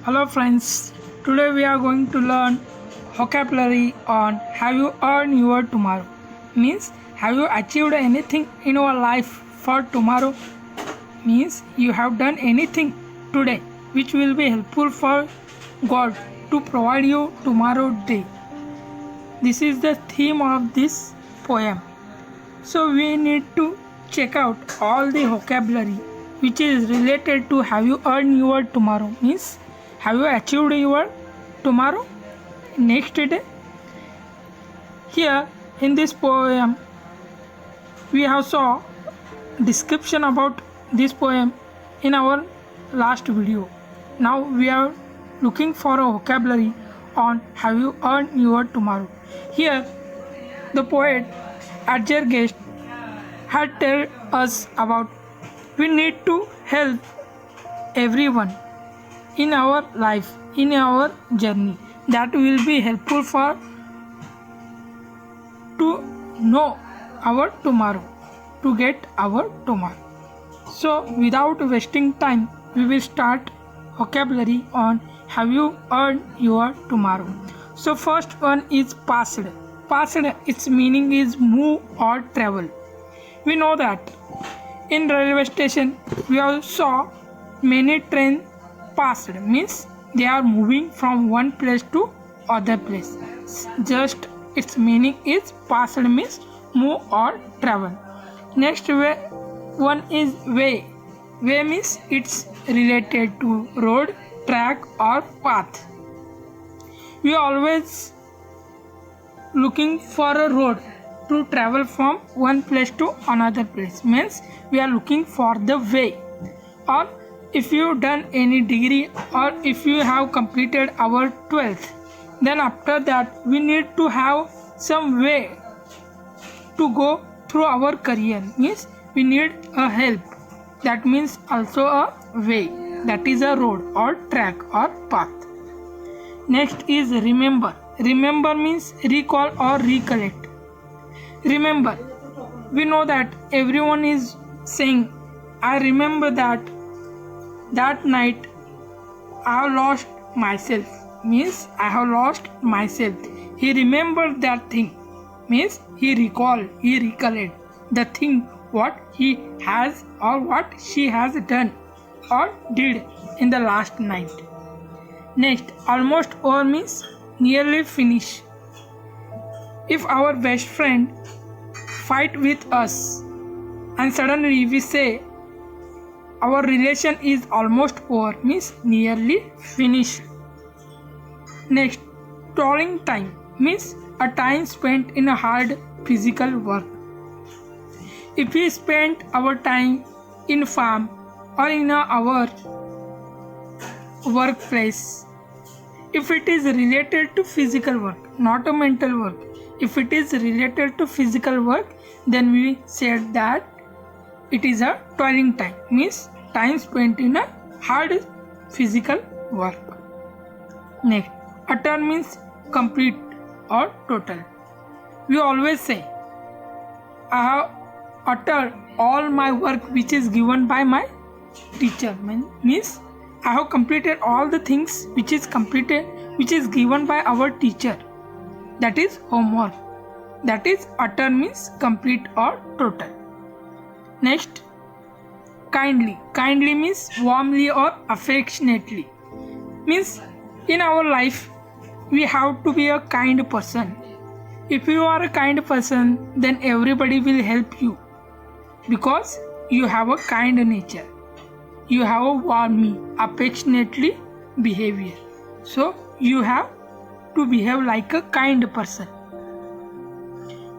Hello friends, today we are going to learn vocabulary on have you earned your tomorrow. Means have you achieved anything in your life for tomorrow? Means you have done anything today which will be helpful for God to provide you tomorrow day. This is the theme of this poem. So we need to check out all the vocabulary which is related to have you earned your tomorrow. Means have you achieved your tomorrow next day? Here in this poem we have saw description about this poem in our last video. Now we are looking for a vocabulary on have you earned your tomorrow. Here the poet Ajay Guest had told us about we need to help everyone in our life, in our journey. That will be helpful for to know our tomorrow, to get our tomorrow. So without wasting time, we will start vocabulary on have you earned your tomorrow. So first one is past. Past, its meaning is move or travel. We know that in railway station we also saw many trains passed, means they are moving from one place to other place. Just its meaning is passed means move or travel. Next way one is way. Way means it's related to road, track or path. We always looking for a road to travel from one place to another place, means we are looking for the way. Or if you done any degree or if you have completed our 12th, then after that we need to have some way to go through our career, means we need a help. That means also a way, that is a road or track or path. Next is remember. Remember means recall or recollect. Remember, we know that everyone is saying I remember that night I have lost myself, means I have lost myself. He remembered that thing, means he recalled, he recollect the thing what he has or what she has done or did in the last night. Next, almost over means nearly finish. If our best friend fight with us and suddenly we say our relation is almost over, means nearly finished. Next, toiling time means a time spent in a hard physical work. If we spend our time in farm or in our workplace, if it is related to physical work, not a mental work, if it is related to physical work, then we said that it is a toiling time, means time spent in a hard physical work. Next, utter means complete or total. We always say I have uttered all my work which is given by my teacher, means I have completed all the things which is completed, which is given by our teacher. That is homework. That is utter means complete or total. Next, kindly. Kindly means warmly or affectionately. Means in our life we have to be a kind person. If you are a kind person, then everybody will help you because you have a kind nature. You have a warmly, affectionately behavior. So you have to behave like a kind person.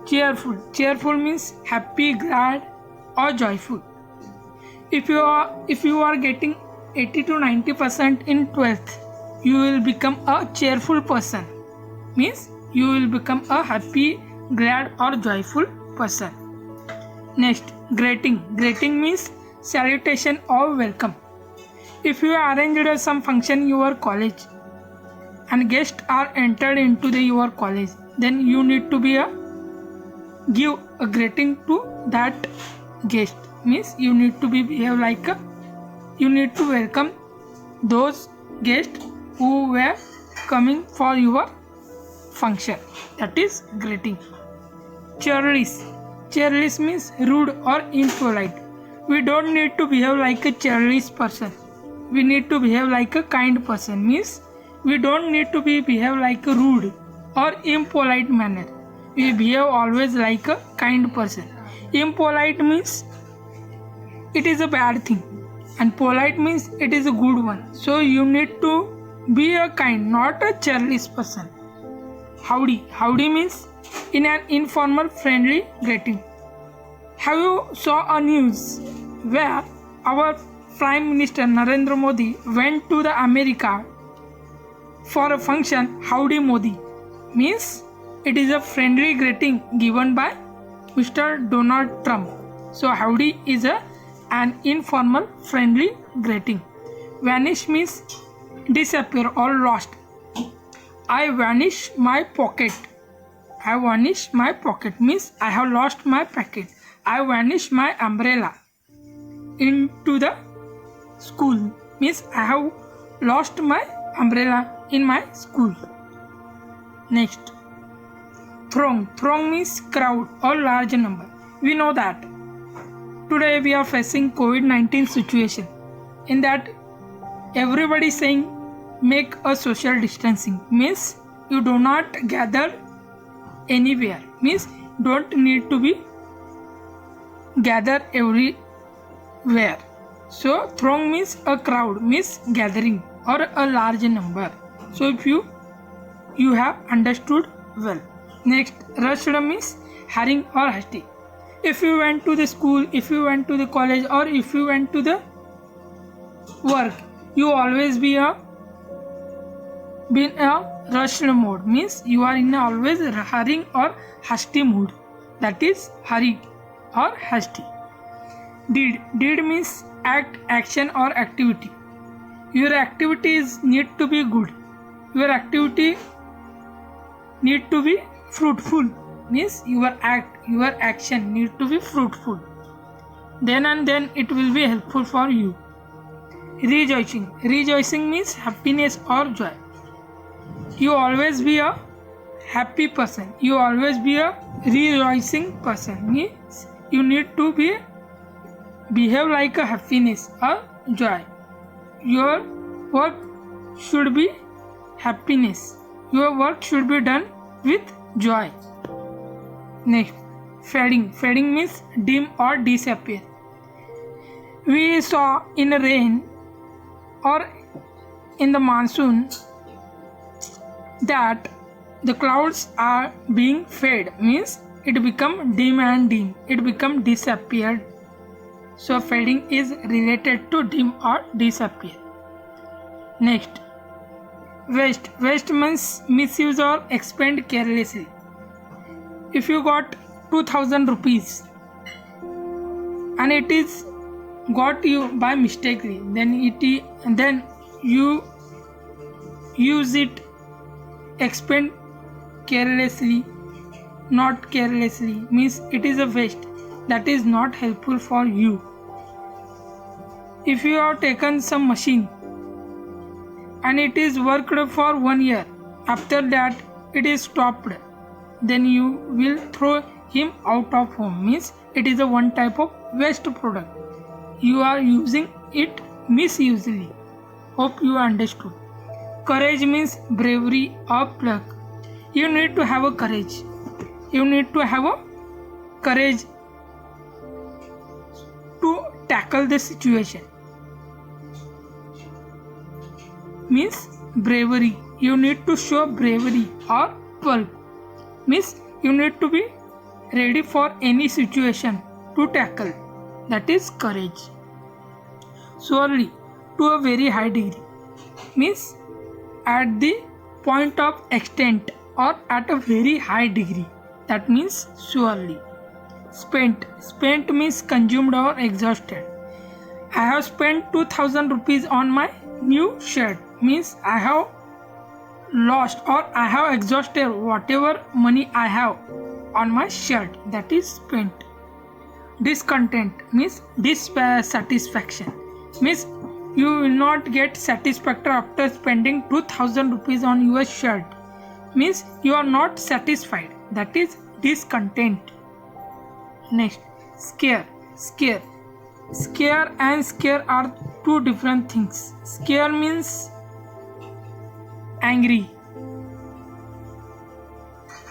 Cheerful. Cheerful means happy, glad or joyful. If you are getting 80 to 90% in 12th, you will become a cheerful person. Means you will become a happy, glad or joyful person. Next, greeting. Greeting means salutation or welcome. If you arranged some function in your college and guests are entered into your college, then you need to give a greeting to that guest, means you need to behave like you need to welcome those guests who were coming for your function. That is greeting. Churlish. Churlish means rude or impolite. We don't need to behave like a churlish person. We need to behave like a kind person. Means we don't need to behave like a rude or impolite manner. We behave always like a kind person. Impolite means it is a bad thing, and polite means it is a good one. So you need to be a kind, not a churlish person. Howdy. Howdy means in an informal, friendly greeting. Have you saw a news where our Prime Minister Narendra Modi went to the America for a function? Howdy Modi means it is a friendly greeting given by Mr. Donald Trump. So howdy is an informal, friendly greeting. Vanish means disappear or lost. I vanish my pocket. I vanish my pocket means I have lost my packet. I vanish my umbrella into the school means I have lost my umbrella in my school. Next, throng. Throng means crowd or large number. We know that today we are facing COVID-19 situation. In that, everybody is saying make a social distancing means you do not gather anywhere, means don't need to be gather everywhere. So throng means a crowd, means gathering or a large number. So if you have understood well. Next, rushed means hurrying or hasty. If you went to the school, if you went to the college, or if you went to the work, you always be in a rushed mode, means you are in a always hurrying or hasty mood. That is hurry or hasty. Deed means act, action or activity. Your activities need to be good. Your activity need to be fruitful, means your action need to be fruitful. Then and then it will be helpful for you. Rejoicing means happiness or joy. You always be a happy person. You always be a rejoicing person, means you need to behave like a happiness or joy. Your work should be happiness. Your work should be done with joy. Next, fading. Fading means dim or disappear. We saw in rain or in the monsoon that the clouds are being fade, means it become dim and dim. It become disappeared. So fading is related to dim or disappear. Next, waste. Waste means misuse or expend carelessly. If you got 2000 rupees and it is got you by mistakenly, then you use it, expend carelessly, not carelessly, means it is a waste. That is not helpful for you. If you have taken some machine and it is worked for 1 year, after that it is stopped, then you will throw him out of home, means it is a one type of waste product. You are using it misusely. Hope you understood. Courage means bravery or pluck. You need to have a courage. You need to have a courage to tackle the situation. Means bravery. You need to show bravery or pluck. Means you need to be ready for any situation to tackle. That is courage. Surely, to a very high degree, means at the point of extent or at a very high degree. That means surely. Spent means consumed or exhausted. I have spent 2000 rupees on my new shirt, means I have lost or I have exhausted whatever money I have on my shirt. That is spent. Discontent means dissatisfaction, means You will not get satisfaction after spending 2000 rupees on your shirt. Means you are not satisfied. That is discontent. Next, scare. Scare and scare are two different things. Scare means angry.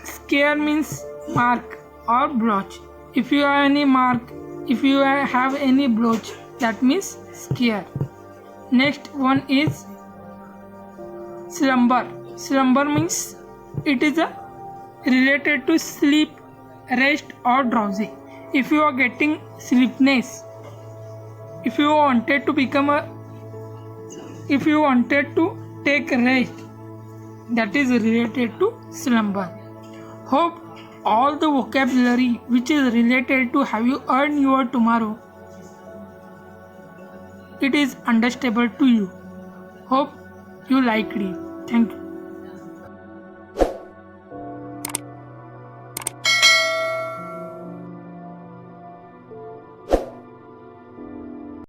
Scare means mark or blotch. If you have any mark, if you have any blotch, that means scare. Next one is slumber. Slumber means it is related to sleep, rest or drowsy. If you are getting sleepiness, if you wanted to take rest, that is related to slumber. Hope all the vocabulary which is related to have you earned your tomorrow, it is understandable to you. Hope you liked it. Thank you.